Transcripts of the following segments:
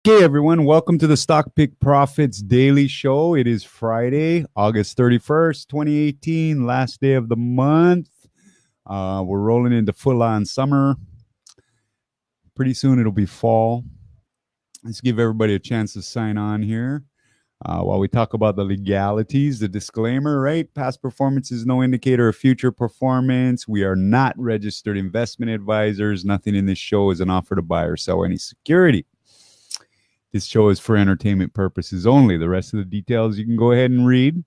Okay, everyone, welcome to the Stock Pick Profits Daily Show. It is Friday, August 31st, 2018, last day of the month. We're rolling into full-on summer. Pretty soon it'll be fall. Let's give everybody a chance to sign on here. While we talk about the legalities, the disclaimer, right? Past performance is no indicator of future performance. We are not registered investment advisors. Nothing in this show is an offer to buy or sell any security. This show is for entertainment purposes only. The rest of the details you can go ahead and read,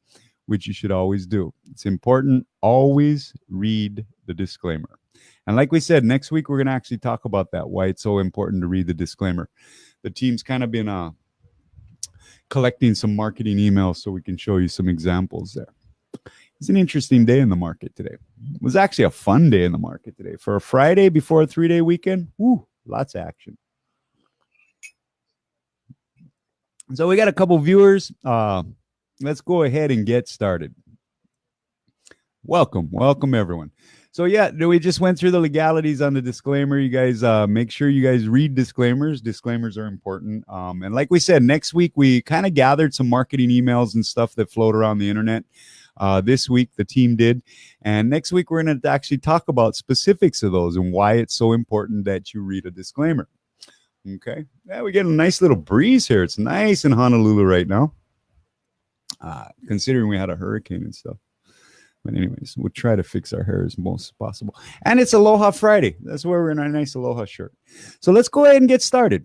which you should always do. It's important. Always read the disclaimer. And like we said, next week we're going to actually talk about that, why it's so important to read the disclaimer. The team's kind of been collecting some marketing emails so we can show you some examples there. It's an interesting day in the market today. It was actually a fun day in the market today. For a Friday before a 3-day weekend, lots of action. So we got a couple viewers. Let's go ahead and get started. Welcome everyone. So yeah, we just went through the legalities on the disclaimer. You guys make sure you guys read disclaimers. Disclaimers are important. And like we said, next week we kind of gathered some marketing emails and stuff that float around the internet. This week the team did, and next week we're going to actually talk about specifics of those and why it's so important that you read a disclaimer. Okay, yeah, we get a nice little breeze here. It's nice in Honolulu right now, considering we had a hurricane and stuff. But anyways, we'll try to fix our hair as most as possible. And it's Aloha Friday. That's why we're in our nice Aloha shirt. So let's go ahead and get started.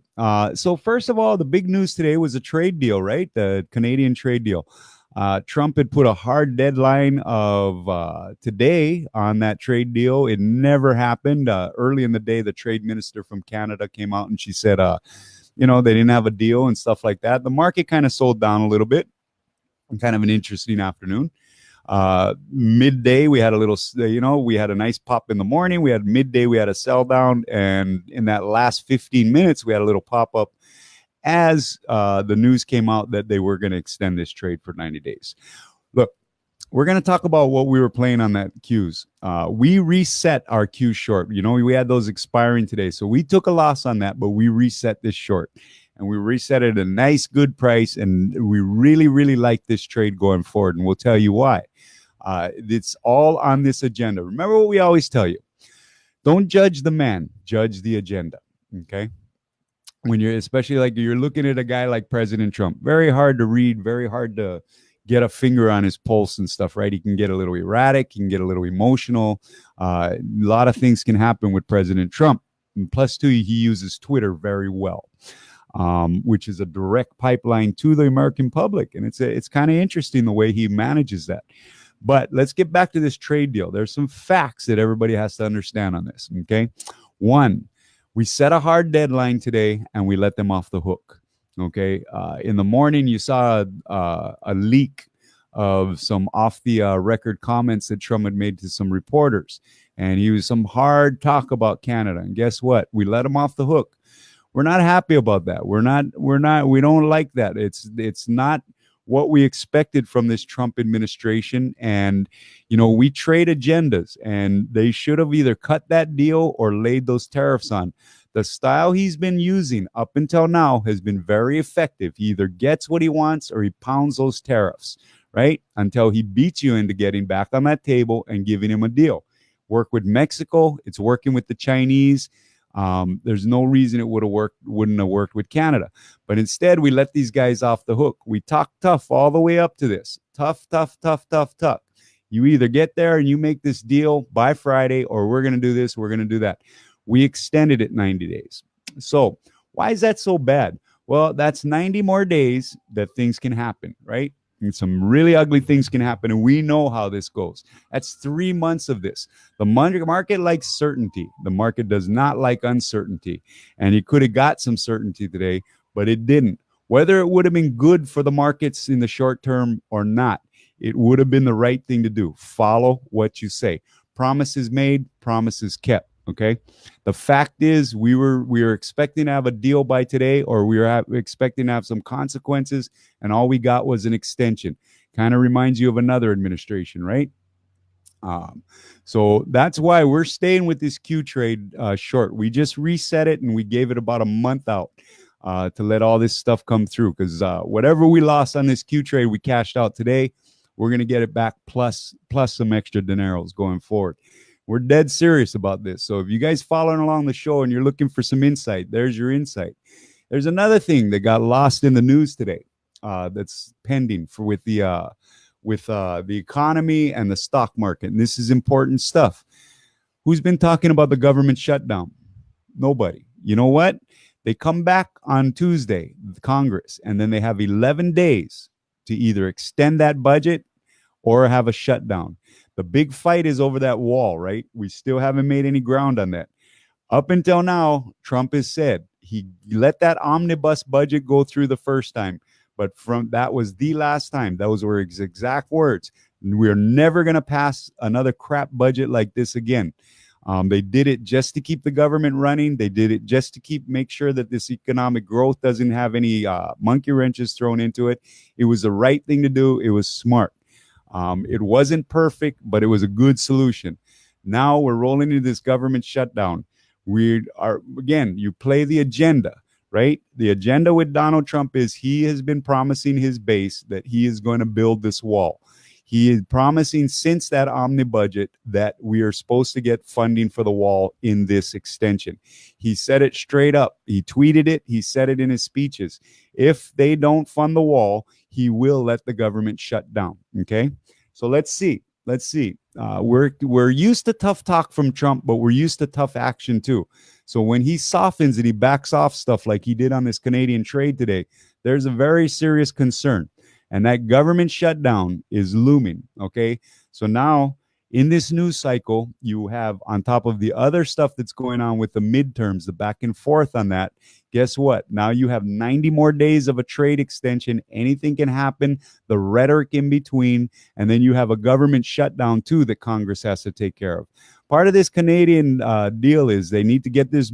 So first of all, the big news today was a trade deal, right? The Canadian trade deal. Trump had put a hard deadline of today on that trade deal. It never happened. Early in the day, the trade minister from Canada came out and she said, they didn't have a deal and stuff like that. The market kind of sold down a little bit. Kind of an interesting afternoon. Midday, we had a little, we had a nice pop in the morning. We had midday, we had a sell down. And in that last 15 minutes, we had a little pop up as the news came out that they were going to extend this trade for 90 days. Look, we're going to talk about what we were playing on that Qs. We reset our Q short. We had those expiring today. So we took a loss on that, but we reset this short. And we reset it at a nice, good price. And we really, really like this trade going forward. And we'll tell you why. It's all on this agenda. Remember what we always tell you. Don't judge the man, judge the agenda. Okay? When especially like you're looking at a guy like President Trump, very hard to read, very hard to get a finger on his pulse and stuff, right? He can get a little erratic, he can get a little emotional. A lot of things can happen with President Trump. And plus, too, he uses Twitter very well, which is a direct pipeline to the American public. And it's kind of interesting the way he manages that. But let's get back to this trade deal. There's some facts that everybody has to understand on this, okay? One, we set a hard deadline today, and we let them off the hook. Okay. In the morning, you saw a leak of some off the record comments that Trump had made to some reporters, and he was some hard talk about Canada. And guess what? We let him off the hook. We're not happy about that. We don't like that. It's not what we expected from this Trump administration. And, we trade agendas, and they should have either cut that deal or laid those tariffs on. The style he's been using up until now has been very effective. He either gets what he wants or he pounds those tariffs, right? Until he beats you into getting back on that table and giving him a deal. Work with Mexico. It's working with the Chinese. There's no reason it wouldn't have worked with Canada. But instead, we let these guys off the hook. We talk tough all the way up to this. Tough. You either get there and you make this deal by Friday, or we're going to do this, we're going to do that. We extended it 90 days. So why is that so bad? Well, that's 90 more days that things can happen, right? And some really ugly things can happen, and we know how this goes. That's 3 months of this. The market likes certainty. The market does not like uncertainty. And he could have got some certainty today, but it didn't. Whether it would have been good for the markets in the short term or not, it would have been the right thing to do. Follow what you say. Promises made, promises kept. Okay. The fact is, we were expecting to have a deal by today, or we were expecting to have some consequences, and all we got was an extension. Kind of reminds you of another administration, right? So that's why we're staying with this Q trade short. We just reset it, and we gave it about a month out. to let all this stuff come through, because whatever we lost on this Q trade, we cashed out today. We're going to get it back plus some extra dineros going forward. We're dead serious about this. So if you guys following along the show and you're looking for some insight, there's your insight. There's another thing that got lost in the news today that's pending with the economy and the stock market. And this is important stuff. Who's been talking about the government shutdown? Nobody. You know what? They come back on Tuesday, the Congress, and then they have 11 days to either extend that budget or have a shutdown. The big fight is over that wall, right? We still haven't made any ground on that. Up until now, Trump has said he let that omnibus budget go through the first time, but that was the last time. Those were his exact words. We're never going to pass another crap budget like this again. They did it just to keep the government running. They did it just to make sure that this economic growth doesn't have any monkey wrenches thrown into it. It was the right thing to do. It was smart. It wasn't perfect, but it was a good solution. Now we're rolling into this government shutdown. Again, you play the agenda, right? The agenda with Donald Trump is he has been promising his base that he is going to build this wall. He is promising since that omni budget that we are supposed to get funding for the wall in this extension. He said it straight up. He tweeted it. He said it in his speeches. If they don't fund the wall, he will let the government shut down. Okay, so let's see. We're used to tough talk from Trump, but we're used to tough action too. So when he softens and he backs off stuff like he did on this Canadian trade today, there's a very serious concern. And that government shutdown is looming, okay? So now, in this news cycle, you have, on top of the other stuff that's going on with the midterms, the back and forth on that, guess what? Now you have 90 more days of a trade extension. Anything can happen, the rhetoric in between, and then you have a government shutdown, too, that Congress has to take care of. Part of this Canadian deal is they need to get this...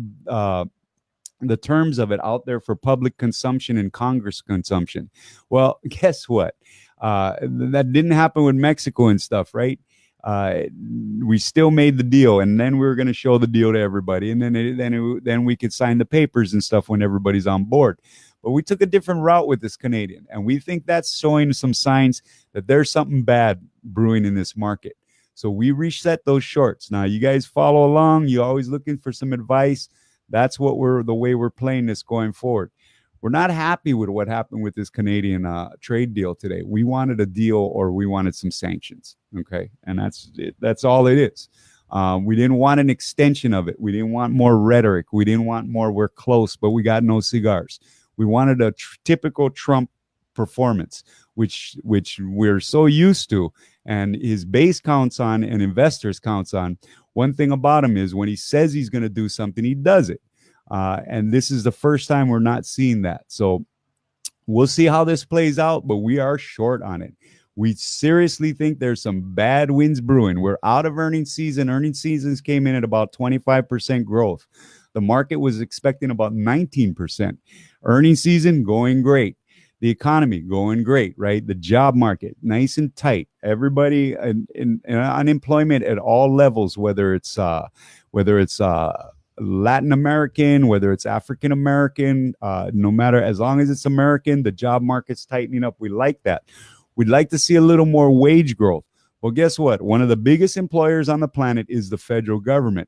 the terms of it out there for public consumption and Congress consumption. Well, guess what? That didn't happen with Mexico and stuff, right? We still made the deal, and then we were going to show the deal to everybody, and then we could sign the papers and stuff when everybody's on board. But we took a different route with this Canadian, and we think that's showing some signs that there's something bad brewing in this market. So we reset those shorts. Now, you guys follow along. You're always looking for some advice. That's the way we're playing this going forward. We're not happy with what happened with this Canadian trade deal today. We wanted a deal, or we wanted some sanctions. Okay, and that's it. That's all it is. We didn't want an extension of it. We didn't want more rhetoric. We didn't want more. We're close, but we got no cigars. We wanted a typical Trump performance, which we're so used to, and his base counts on and investors counts on. One thing about him is when he says he's going to do something, he does it. And this is the first time we're not seeing that. So we'll see how this plays out, but we are short on it. We seriously think there's some bad winds brewing. We're out of earnings season. Earnings seasons came in at about 25% growth. The market was expecting about 19%. Earnings season going great. The economy going great, right? The job market nice and tight. Everybody in unemployment at all levels, whether it's Latin American, whether it's African American, no matter, as long as it's American, the job market's tightening up. We like that. We'd like to see a little more wage growth. Well, guess what? One of the biggest employers on the planet is the federal government.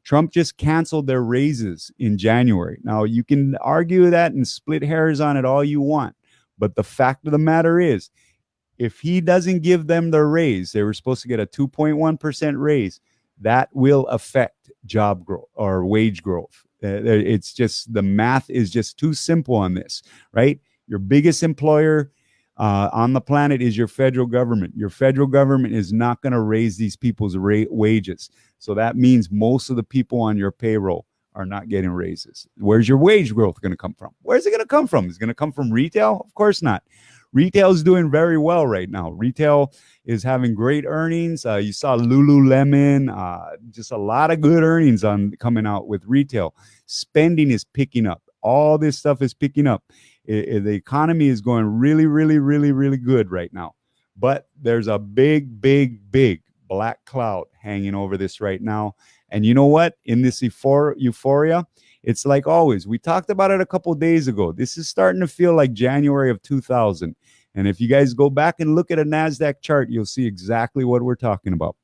Trump just canceled their raises in January. Now, you can argue that and split hairs on it all you want. But the fact of the matter is, if he doesn't give them their raise, they were supposed to get a 2.1% raise, that will affect job growth or wage growth. It's just, the math is just too simple on this, right? Your biggest employer on the planet is your federal government. Your federal government is not going to raise these people's wages. So that means most of the people on your payroll are not getting raises. Where's your wage growth going to come from? Where's it going to come from? Is it going to come from retail? Of course not. Retail is doing very well right now. Retail is having great earnings. You saw Lululemon, just a lot of good earnings coming out with retail. Spending is picking up. All this stuff is picking up. The economy is going really, really, really, really good right now. But there's a big, big, big black cloud hanging over this right now. And you know what? In this euphoria, It's like always. We talked about it a couple of days ago. This is starting to feel like January of 2000. And if you guys go back and look at a NASDAQ chart, you'll see exactly what we're talking about.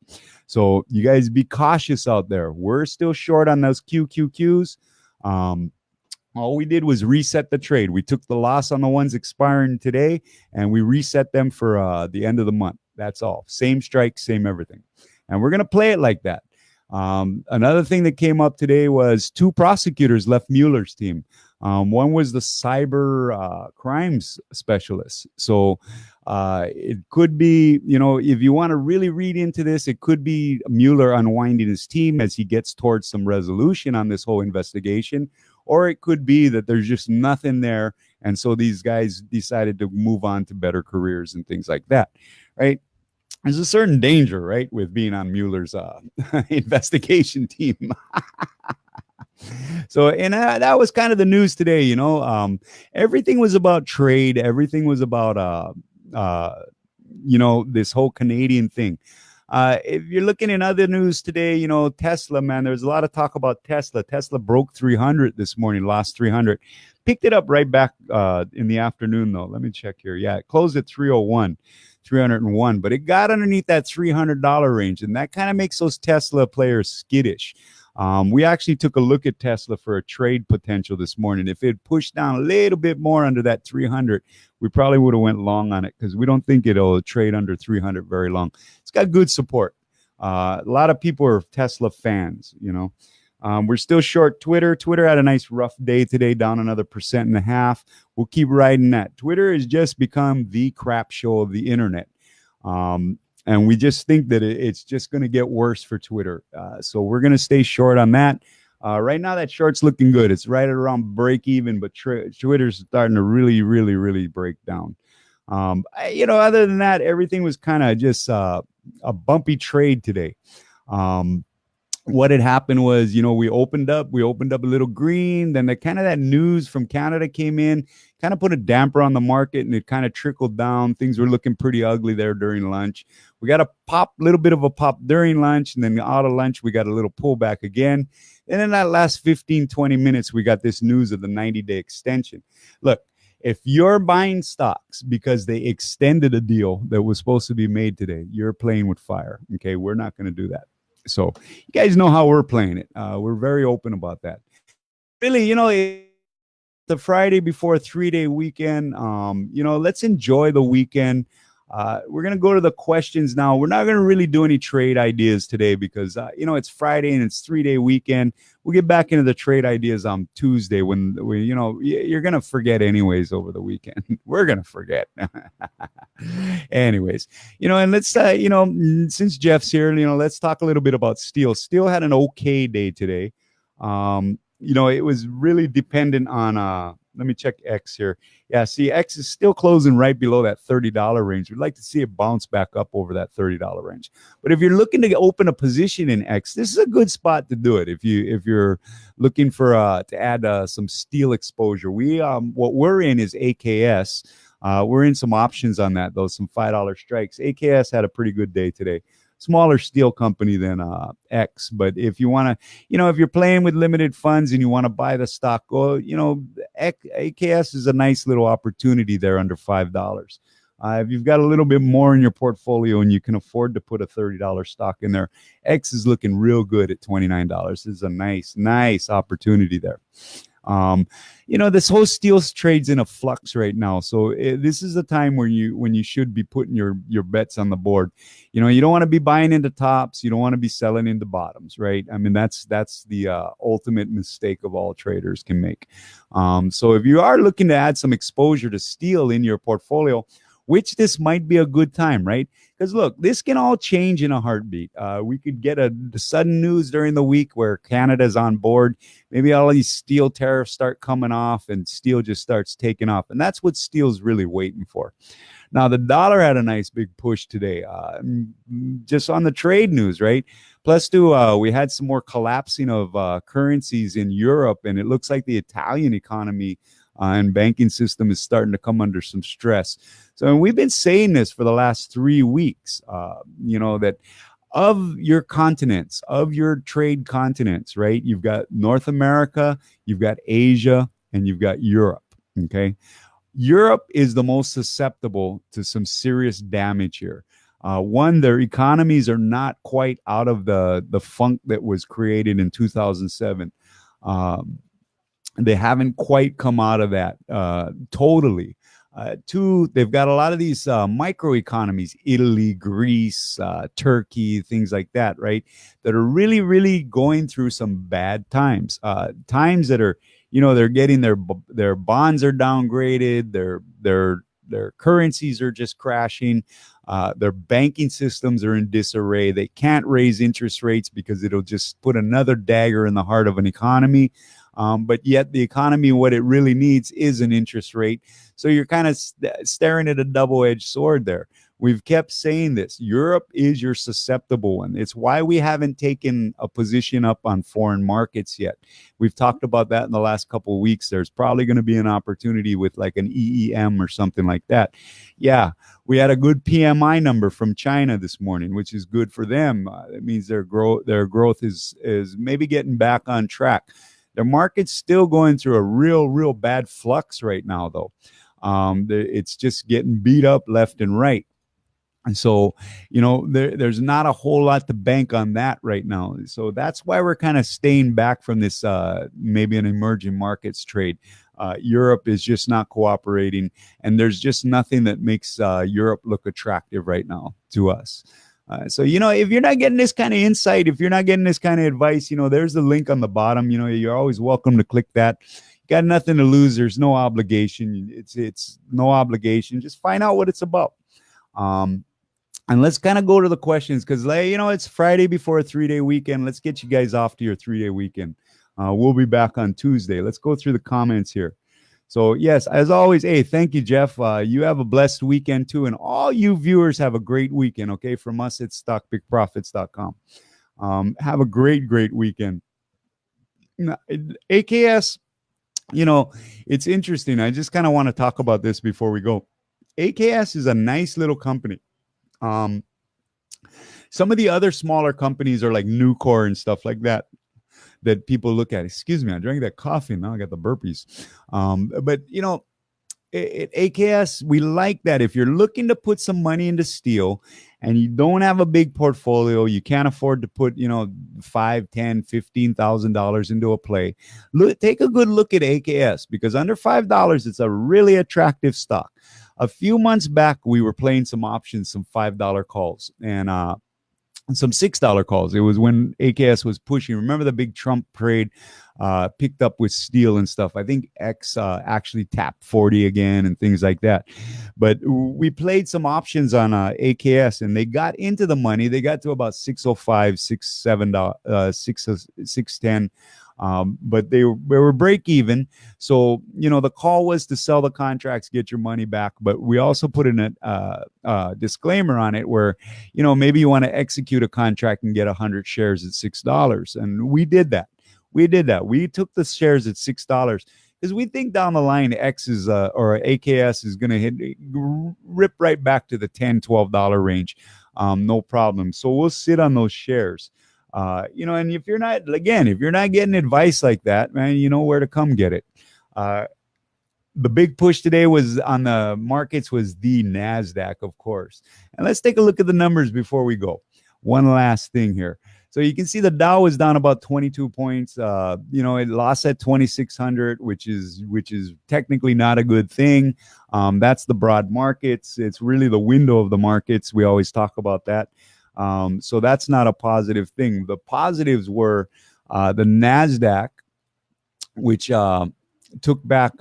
So you guys be cautious out there. We're still short on those QQQs. All we did was reset the trade. We took the loss on the ones expiring today, and we reset them for the end of the month. That's all. Same strike, same everything. And we're going to play it like that. Another thing that came up today was 2 prosecutors left Mueller's team. One was the cyber crimes specialist. So it could be, if you want to really read into this, it could be Mueller unwinding his team as he gets towards some resolution on this whole investigation. Or it could be that there's just nothing there. And so these guys decided to move on to better careers and things like that, right? There's a certain danger, right, with being on Mueller's investigation team. So, and that was kind of the news today, everything was about trade. Everything was about, this whole Canadian thing. If you're looking in other news today, Tesla, man, there's a lot of talk about Tesla. Tesla broke 300 this morning, lost 300. Picked it up right back in the afternoon, though. Let me check here. Yeah, it closed at 301. 301, but it got underneath that $300 range, and that kind of makes those Tesla players skittish. We actually took a look at Tesla for a trade potential this morning. If it pushed down a little bit more under that 300, we probably would have went long on it because we don't think it'll trade under 300 very long. It's got good support. A lot of people are Tesla fans, We're still short Twitter. Twitter had a nice rough day today, down another 1.5%. We'll keep riding that. Twitter has just become the crap show of the internet. And we just think that it's just going to get worse for Twitter. So we're going to stay short on that. Right now, that short's looking good. It's right around break even, but Twitter's starting to really, really, really break down. Other than that, everything was kind of just a bumpy trade today. What had happened was, we opened up a little green. Then that news from Canada came in, kind of put a damper on the market, and it kind of trickled down. Things were looking pretty ugly there during lunch. We got a little bit of a pop during lunch, and then out of lunch, we got a little pullback again. And in that last 15, 20 minutes, we got this news of the 90-day extension. Look, if you're buying stocks because they extended a deal that was supposed to be made today, you're playing with fire. Okay, we're not going to do that. So you guys know how we're playing it. We're very open about that. Really, the Friday before a 3-day weekend, let's enjoy the weekend. We're going to go to the questions now. We're not going to really do any trade ideas today because, it's Friday and it's 3-day weekend. We'll get back into the trade ideas on Tuesday when you're going to forget anyways over the weekend. We're going to forget. Anyways, and let's, since Jeff's here, let's talk a little bit about steel. Steel had an okay day today. It was really dependent on, let me check X here. Yeah, see, X is still closing right below that $30 range. We'd like to see it bounce back up over that $30 range. But if you're looking to open a position in X, this is a good spot to do it. If you're looking for to add some steel exposure, what we're in is AKS. We're in some options on that, though, some $5 strikes. AKS had a pretty good day today. Smaller steel company than X, but if you want to, if you're playing with limited funds and you want to buy the stock, AKS is a nice little opportunity there under $5. If you've got a little bit more in your portfolio and you can afford to put a $30 stock in there, X is looking real good at $29. This is a nice opportunity there. This whole steel trade's in a flux right now. So this is a time when you should be putting your bets on the board. You don't want to be buying into tops. You don't want to be selling into bottoms, right? I mean, that's the ultimate mistake of all traders can make. So if you are looking to add some exposure to steel in your portfolio, which this might be a good time, right? Because look, this can all change in a heartbeat. We could get the sudden news during the week where Canada's on board. Maybe all these steel tariffs start coming off and steel just starts taking off. And that's what steel's really waiting for. Now, the dollar had a nice big push today, just on the trade news, right? Plus, too, we had some more collapsing of currencies in Europe, and it looks like the Italian economy and banking system is starting to come under some stress. So we've been saying this for the last 3 weeks, that of your continents, of your trade continents, right? You've got North America, you've got Asia, and you've got Europe. Okay. Europe is the most susceptible to some serious damage here. One, their economies are not quite out of the funk that was created in 2007. They haven't quite come out of that totally. Two, they've got a lot of these microeconomies, Italy, Greece, Turkey, things like that, right? That are really, really going through some bad times. Times that are, they're getting their bonds are downgraded, their currencies are just crashing, their banking systems are in disarray. They can't raise interest rates because it'll just put another dagger in the heart of an economy. But yet the economy, what it really needs is an interest rate. So you're kind of staring at a double-edged sword there. We've kept saying this. Europe is your susceptible one. It's why we haven't taken a position up on foreign markets yet. We've talked about that in the last couple of weeks. There's probably going to be an opportunity with like an EEM or something like that. Yeah, we had a good PMI number from China this morning, which is good for them. It means their growth is maybe getting back on track. Their market's still going through a real bad flux right now, though. It's just getting beat up left and right. And so, there's not a whole lot to bank on that right now. So that's why we're kind of staying back from this maybe an emerging markets trade. Europe is just not cooperating, and there's just nothing that makes Europe look attractive right now to us. So, if you're not getting this kind of insight, if you're not getting this kind of advice, there's the link on the bottom. You're always welcome to click that. You got nothing to lose. There's no obligation. It's no obligation. Just find out what it's about. And let's kind of go to the questions because, it's Friday before a 3-day weekend. Let's get you guys off to your 3-day weekend. We'll be back on Tuesday. Let's go through the comments here. So, yes, as always, hey, thank you, Jeff. You have a blessed weekend, too. And all you viewers have a great weekend, okay? From us at StockBigProfits.com. Have a great weekend. Now, AKS, it's interesting. I just kind of want to talk about this before we go. AKS is a nice little company. Some of the other smaller companies are like Nucor and stuff like that people look at. Excuse me, I drank that coffee. Now I got the burpees. But at AKS, we like that. If you're looking to put some money into steel and you don't have a big portfolio, you can't afford to put, $5,000, $10,000, $15,000 into a play. Take a good look at AKS because under $5, it's a really attractive stock. A few months back, we were playing some options, some $5 calls and some $6 calls. It was when AKS was pushing. Remember the big Trump parade picked up with steel and stuff. I think X actually tapped 40 again and things like that. But we played some options on AKS and they got into the money. They got to about $605, $610. But they were break even. So, the call was to sell the contracts, get your money back. But we also put in a disclaimer on it where, maybe you want to execute a contract and get 100 shares at $6. And we did that. We took the shares at $6 because we think down the line X is or AKS is going to rip right back to the $10, $12 range. No problem. So we'll sit on those shares. And if you're not getting advice like that, man, you know where to come get it. The big push today was on the markets was the NASDAQ, of course. And let's take a look at the numbers before we go. One last thing here. So you can see the Dow was down about 22 points. It lost at 2,600, which is technically not a good thing. That's the broad markets. It's really the window of the markets. We always talk about that. So that's not a positive thing. The positives were the NASDAQ, which took back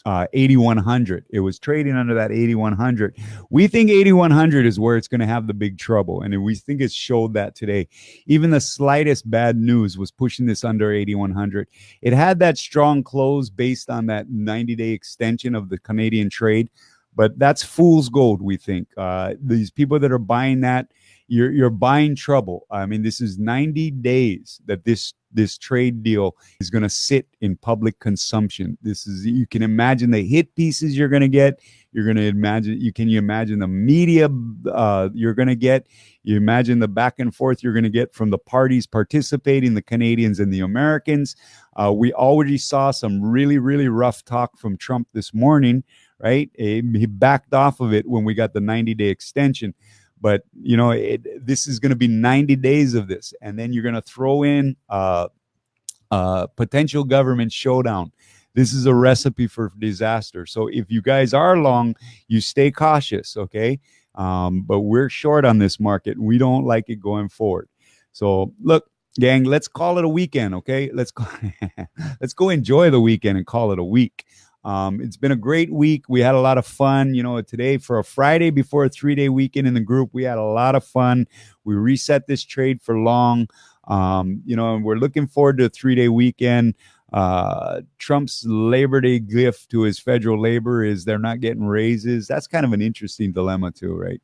8,100. It was trading under that 8,100. We think 8,100 is where it's going to have the big trouble. And we think it showed that today. Even the slightest bad news was pushing this under 8,100. It had that strong close based on that 90-day extension of the Canadian trade. But that's fool's gold, we think. These people that are buying that, you're buying trouble. I mean, this is 90 days that this trade deal is going to sit in public consumption. You can imagine the hit pieces you're going to get. You're going to imagine, you imagine the media you're going to get. You imagine the back and forth you're going to get from the parties participating, the Canadians and the Americans. We already saw some really, really rough talk from Trump this morning, right? He backed off of it when we got the 90-day extension. But, you know, this is going to be 90 days of this. And then you're going to throw in potential government showdown. This is a recipe for disaster. So if you guys are long, you stay cautious, okay? But we're short on this market. We don't like it going forward. So look, gang, let's call it a weekend, okay? Let's go enjoy the weekend and call it a week. It's been a great week. We had a lot of fun. You know, today for a Friday before a 3-day weekend in the group, we had a lot of fun. We reset this trade for long. You know, and we're looking forward to a 3-day weekend. Trump's Labor Day gift to his federal labor is they're not getting raises. That's kind of an interesting dilemma too, right?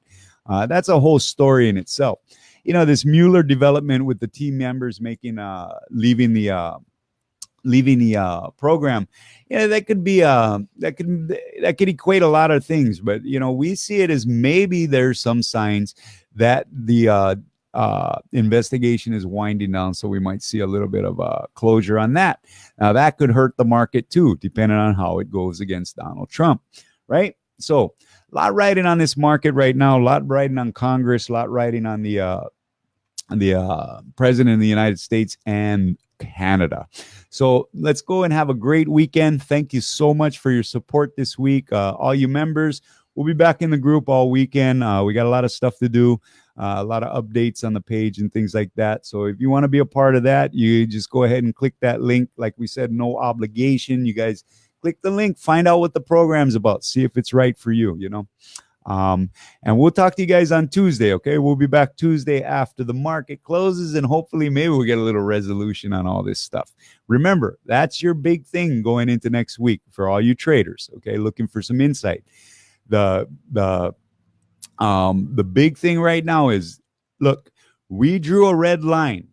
That's a whole story in itself. You know, this Mueller development with the team members making leaving the program, you know, that could be that could equate a lot of things. But you know, we see it as maybe there's some signs that the investigation is winding down, so we might see a little bit of closure on that. Now that could hurt the market too, depending on how it goes against Donald Trump, right? So a lot riding on this market right now, a lot riding on Congress, a lot riding on the president of the United States and Canada. So let's go and have a great weekend. Thank you so much for your support this week. All you members, we'll be back in the group all weekend. We got a lot of stuff to do. A lot of updates on the page and things like that. So if you want to be a part of that, you just go ahead and click that link. Like we said, no obligation. You guys click the link, find out what the program's about, see if it's right for you, you know. And we'll talk to you guys on Tuesday, okay? We'll be back Tuesday after the market closes, and hopefully maybe we'll get a little resolution on all this stuff. Remember, that's your big thing going into next week for all you traders, okay? Looking for some insight. The big thing right now is, look, we drew a red line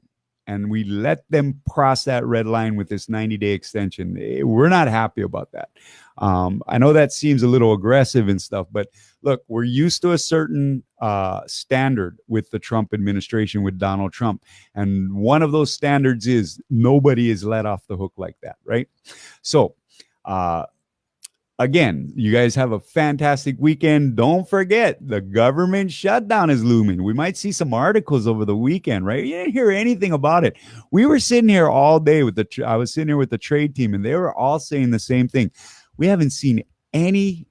and we let them cross that red line with this 90-day extension. We're not happy about that. I know that seems a little aggressive and stuff, but look, we're used to a certain standard with the Trump administration, with Donald Trump. And one of those standards is nobody is let off the hook like that, right? So, again, you guys have a fantastic weekend. Don't forget, the government shutdown is looming. We might see some articles over the weekend, right? You didn't hear anything about it. We were sitting here all day I was sitting here with the trade team, and they were all saying the same thing. We haven't seen any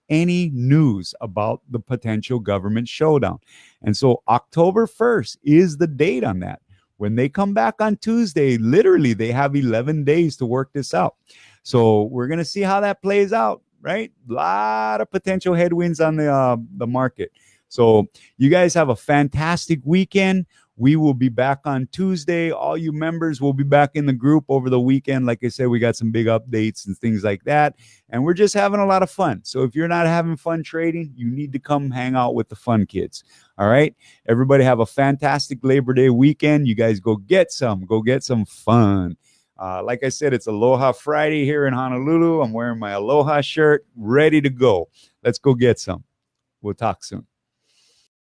news about the potential government showdown. And so October 1st is the date on that. When they come back on Tuesday, literally, they have 11 days to work this out. So we're going to see how that plays out. Right? A lot of potential headwinds on the market. So you guys have a fantastic weekend. We will be back on Tuesday. All you members will be back in the group over the weekend. Like I said, we got some big updates and things like that. And we're just having a lot of fun. So if you're not having fun trading, you need to come hang out with the fun kids. All right? Everybody have a fantastic Labor Day weekend. You guys go get some fun. Like I said, it's Aloha Friday here in Honolulu. I'm wearing my Aloha shirt, ready to go. Let's go get some. We'll talk soon.